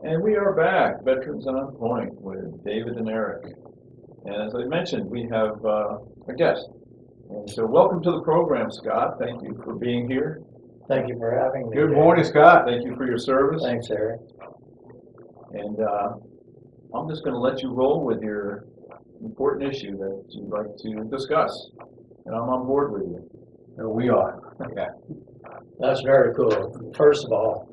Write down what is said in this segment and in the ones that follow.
And we are back, Veterans on Point with David and Eric. And as I mentioned, we have a guest. And so welcome to the program, Scott. Thank you for being here. Thank you for having me. Good morning, Scott. Thank you for your service. Thanks, Eric. And I'm just going to let you roll with your important issue that you'd like to discuss. And I'm on board with you. Here we are. Okay. That's very cool. First of all,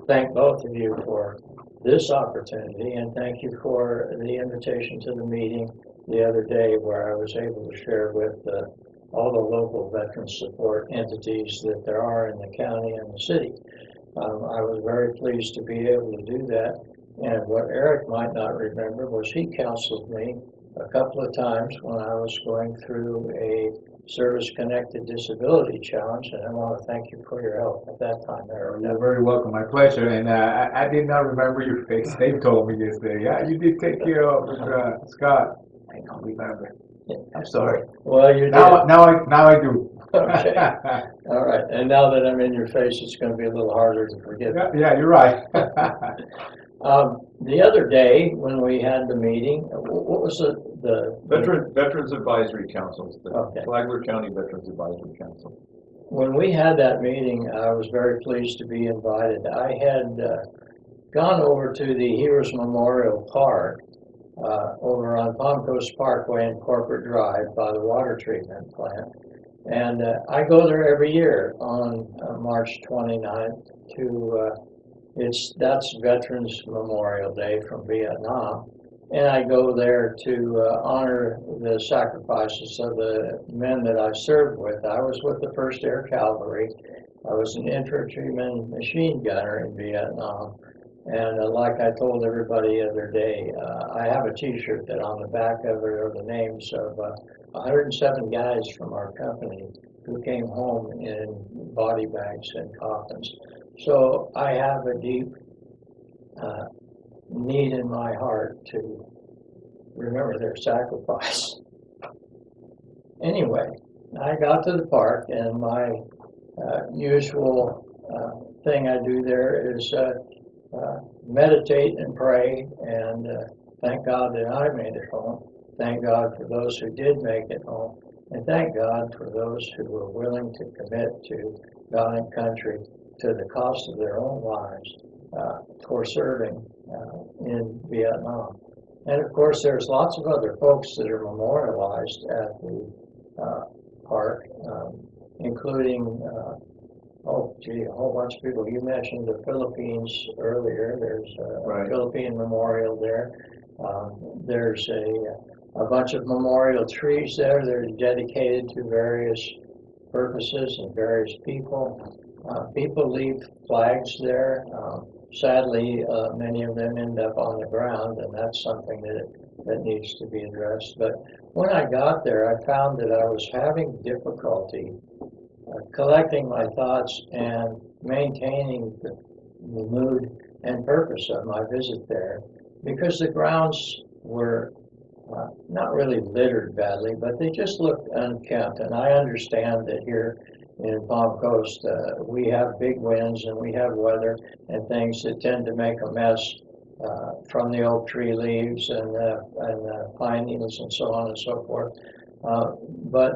thank both of you for this opportunity, and thank you for the invitation to the meeting the other day where I was able to share with all the local veteran support entities that there are in the county and the city. I was very pleased to be able to do that. And what Eric might not remember was he counseled me a couple of times when I was going through a service-connected disability challenge, and I want to thank you for your help at that time, Eric. You're very welcome. My pleasure. And I did not remember your face. Dave told me yesterday. Yeah, you did take care of Scott. I don't remember. I'm sorry. Well, you did. Now I do. Okay. All right. And now that I'm in your face, it's going to be a little harder to forget. Yeah, you're right. The other day when we had the meeting, what was the Veterans Advisory Council, the Okay. Flagler County Veterans Advisory Council. When we had that meeting, I was very pleased to be invited. I had gone over to the Heroes Memorial Park over on Palm Coast Parkway and Corporate Drive by the water treatment plant. And I go there every year on March 29th to, that's Veterans Memorial Day from Vietnam. And I go there to honor the sacrifices of the men that I served with. I was with the 1st Air Cavalry. I was an infantryman machine gunner in Vietnam. And like I told everybody the other day, I have a t-shirt that on the back of it are the names of 107 guys from our company who came home in body bags and coffins. So I have a deep need in my heart to remember their sacrifice. Anyway, I got to the park, and my usual thing I do there is meditate and pray, and thank God that I made it home. Thank God for those who did make it home, and thank God for those who were willing to commit to God and country to the cost of their own lives for serving in Vietnam. And of course, there's lots of other folks that are memorialized at the park, including a whole bunch of people. You mentioned the Philippines earlier. There's a Philippine memorial there. There's a bunch of memorial trees there that are dedicated to various purposes and various people. People leave flags there. Sadly, many of them end up on the ground, and that's something that needs to be addressed. But when I got there, I found that I was having difficulty collecting my thoughts and maintaining the mood and purpose of my visit there, because the grounds were not really littered badly, but they just looked unkempt. And I understand that here in Palm Coast, we have big winds and we have weather and things that tend to make a mess from the oak tree leaves and the pine needles and so on and so forth. But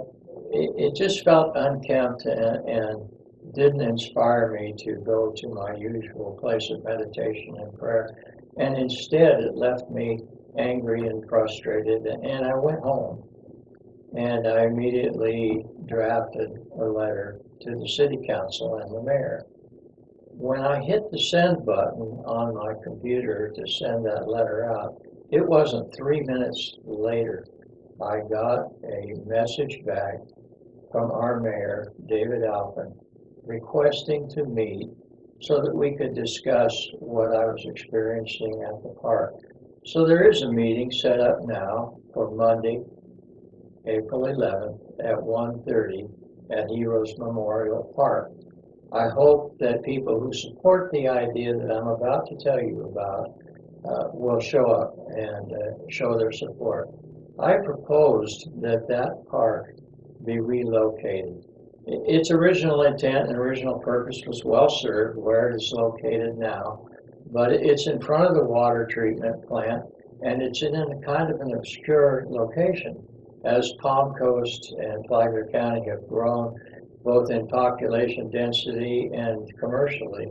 it just felt unkempt and didn't inspire me to go to my usual place of meditation and prayer. And instead, it left me angry and frustrated, and I went home. And I immediately drafted a letter to the city council and the mayor. When I hit the send button on my computer to send that letter out, it wasn't 3 minutes later, I got a message back from our mayor, David Alpin, requesting to meet so that we could discuss what I was experiencing at the park. So there is a meeting set up now for Monday, April 11th at 1:30 at Heroes Memorial Park. I hope that people who support the idea that I'm about to tell you about will show up and show their support. I proposed that that park be relocated. Its original intent and original purpose was well served where it is located now, but it's in front of the water treatment plant, and it's in a kind of an obscure location. As Palm Coast and Flagler County have grown, both in population density and commercially,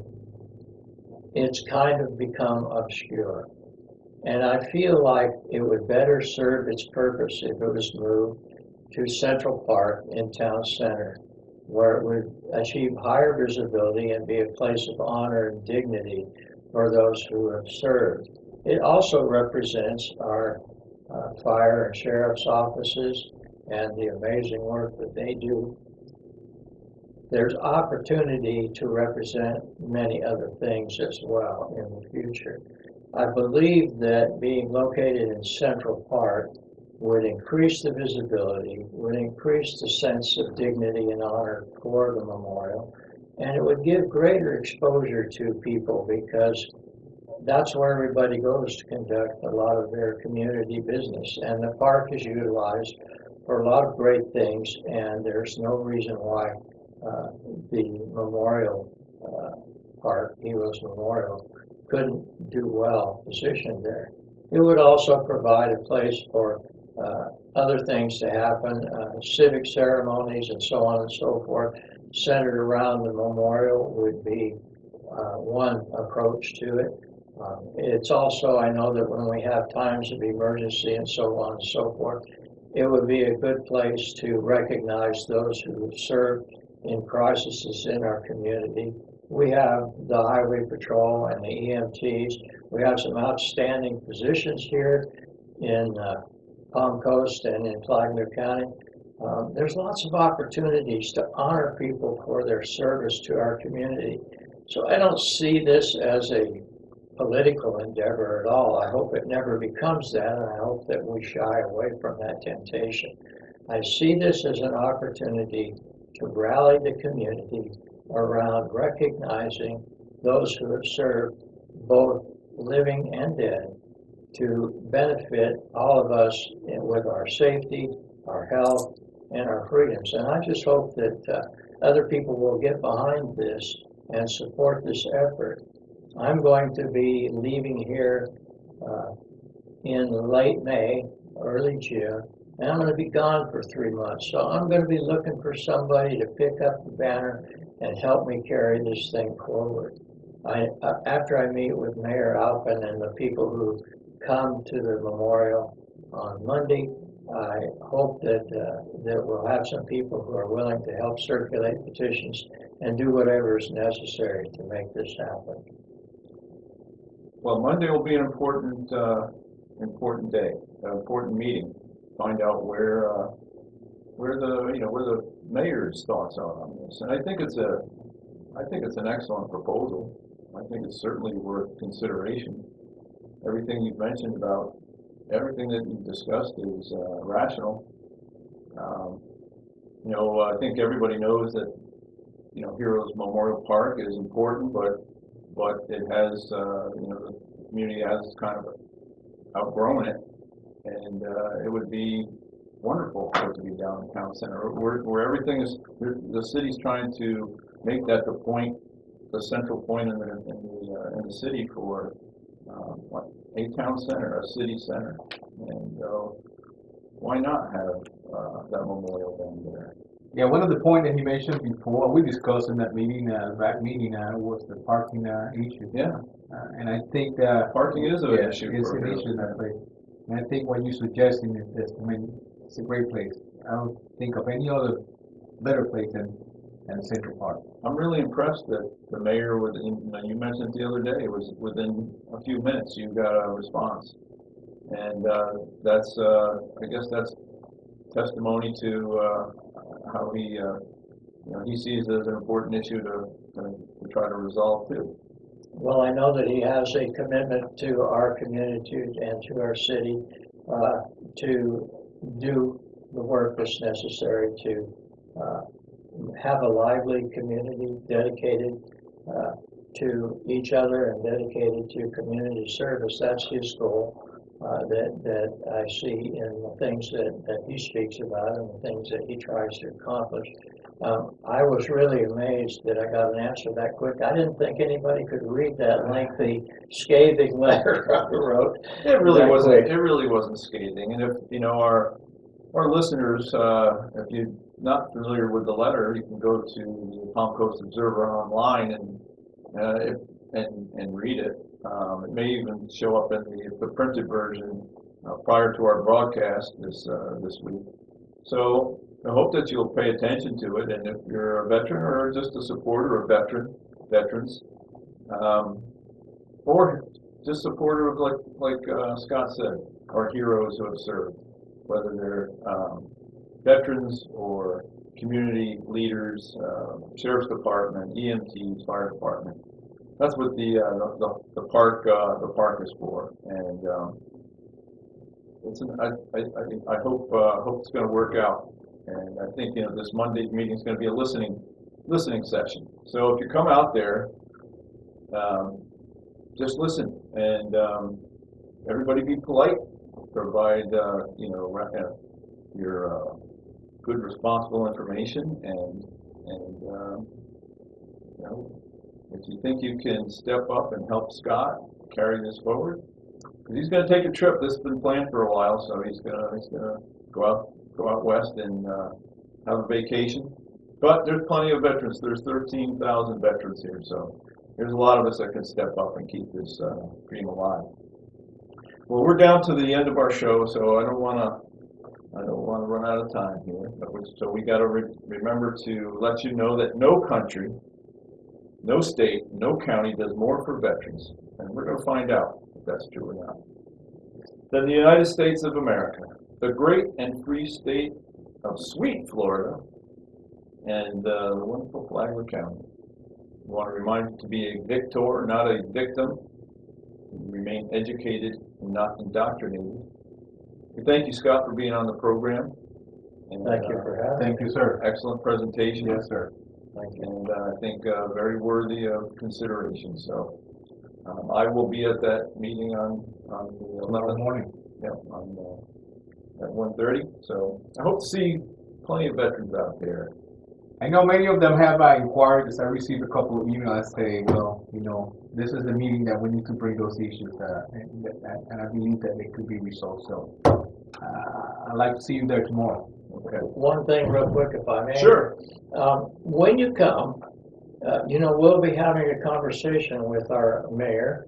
it's kind of become obscure. And I feel like it would better serve its purpose if it was moved to Central Park in town center, where it would achieve higher visibility and be a place of honor and dignity for those who have served. It also represents our fire and sheriff's offices and the amazing work that they do. There's opportunity to represent many other things as well in the future. I believe that being located in Central Park would increase the visibility, would increase the sense of dignity and honor for the memorial, and it would give greater exposure to people because that's where everybody goes to conduct a lot of their community business. And the park is utilized for a lot of great things, and there's no reason why the memorial park, Heroes Memorial, couldn't do well positioned there. It would also provide a place for other things to happen, civic ceremonies and so on and so forth, centered around the memorial would be one approach to it. It's also, I know that when we have times of emergency and so on and so forth, it would be a good place to recognize those who have served in crises in our community. We have the Highway Patrol and the EMTs. We have some outstanding positions here in Palm Coast and in Flagler County. There's lots of opportunities to honor people for their service to our community. So I don't see this as a political endeavor at all. I hope it never becomes that, and I hope that we shy away from that temptation. I see this as an opportunity to rally the community around recognizing those who have served, both living and dead, to benefit all of us with our safety, our health, and our freedoms. And I just hope that other people will get behind this and support this effort. I'm going to be leaving here in late May, early June, and I'm going to be gone for 3 months. So I'm going to be looking for somebody to pick up the banner and help me carry this thing forward. After I meet with Mayor Alpin and the people who come to the memorial on Monday, I hope that we'll have some people who are willing to help circulate petitions and do whatever is necessary to make this happen. Well, Monday will be an important day, an important meeting. Find out where the mayor's thoughts are on this, and I think it's an excellent proposal. I think it's certainly worth consideration. Everything you've mentioned about everything that you've discussed is rational. I think everybody knows that Heroes Memorial Park is important, but it has the community has kind of outgrown it, and it would be wonderful for it to be down in town center, where everything is. The city's trying to make that the central point in the city for a town center, a city center, and why not have that memorial down there? Yeah, one of the points that he mentioned before, we discussed in that meeting, was the parking issue. Yeah, and I think parking is an issue. It's an issue in that place. And I think what you're suggesting is this. I mean, it's a great place. I don't think of any other better place than Central Park. I'm really impressed that the mayor you mentioned the other day, it was within a few minutes you got a response, and that's I guess that's testimony to how he sees it as an important issue to try to resolve too. Well, I know that he has a commitment to our community and to our city to do the work that's necessary to have a lively community dedicated to each other and dedicated to community service. That's his goal that I see in the things that he speaks about and the things that he tries to accomplish. I was really amazed that I got an answer that quick. I didn't think anybody could read that lengthy, scathing letter I wrote. It really that wasn't. quick. It really wasn't scathing. And if our listeners, if you're not familiar with the letter, you can go to the Palm Coast Observer online and read it. It may even show up in the printed version prior to our broadcast this week. So I hope that you'll pay attention to it, and if you're a veteran or just a supporter of veterans, or just supporter of like Scott said, our heroes who have served, whether they're veterans or community leaders, sheriff's department, EMTs, fire department. That's what the park is for, and I hope it's going to work out. And I think this Monday's meeting is going to be a listening session. So if you come out there, just listen, and everybody be polite. Provide your good, responsible information, and if you think you can step up and help Scott carry this forward, because he's going to take a trip. This has been planned for a while, so he's going to go out west and have a vacation. But there's plenty of veterans. There's 13,000 veterans here, so there's a lot of us that can step up and keep this dream alive. Well, we're down to the end of our show, so I don't want to run out of time here. So we got to remember to let you know that no country, no state, no county does more for veterans, and we're going to find out if that's true or not, than the United States of America, the great and free state of sweet Florida, and the wonderful Flagler County. We want to remind you to be a victor, not a victim. Remain educated and not indoctrinated. We thank you, Scott, for being on the program. And, Thank you for having me. Thank you, sir. Excellent presentation. Yes, sir. Thank you. And I think very worthy of consideration. So I will be at that meeting on the Tomorrow 11th. morning. Yeah, at 1:30. So I hope to see plenty of veterans out there. I know many of them have inquired, because I received a couple of emails saying, well, this is the meeting that we need to bring those issues, and I believe that they could be resolved. So I'd like to see you there tomorrow. Okay. One thing real quick, if I may. Sure. When you come, we'll be having a conversation with our mayor.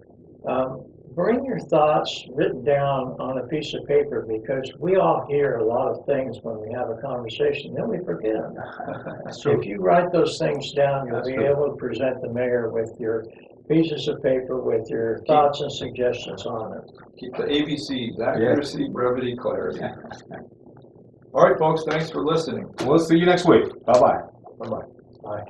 Bring your thoughts written down on a piece of paper, because we all hear a lot of things when we have a conversation, then we forget them. So if you write those things down, you'll be able to present the mayor with your pieces of paper with your thoughts and suggestions on it. Keep the ABCs: accuracy, brevity, clarity. All right, folks. Thanks for listening. We'll see you next week. Bye-bye. Bye-bye. Bye.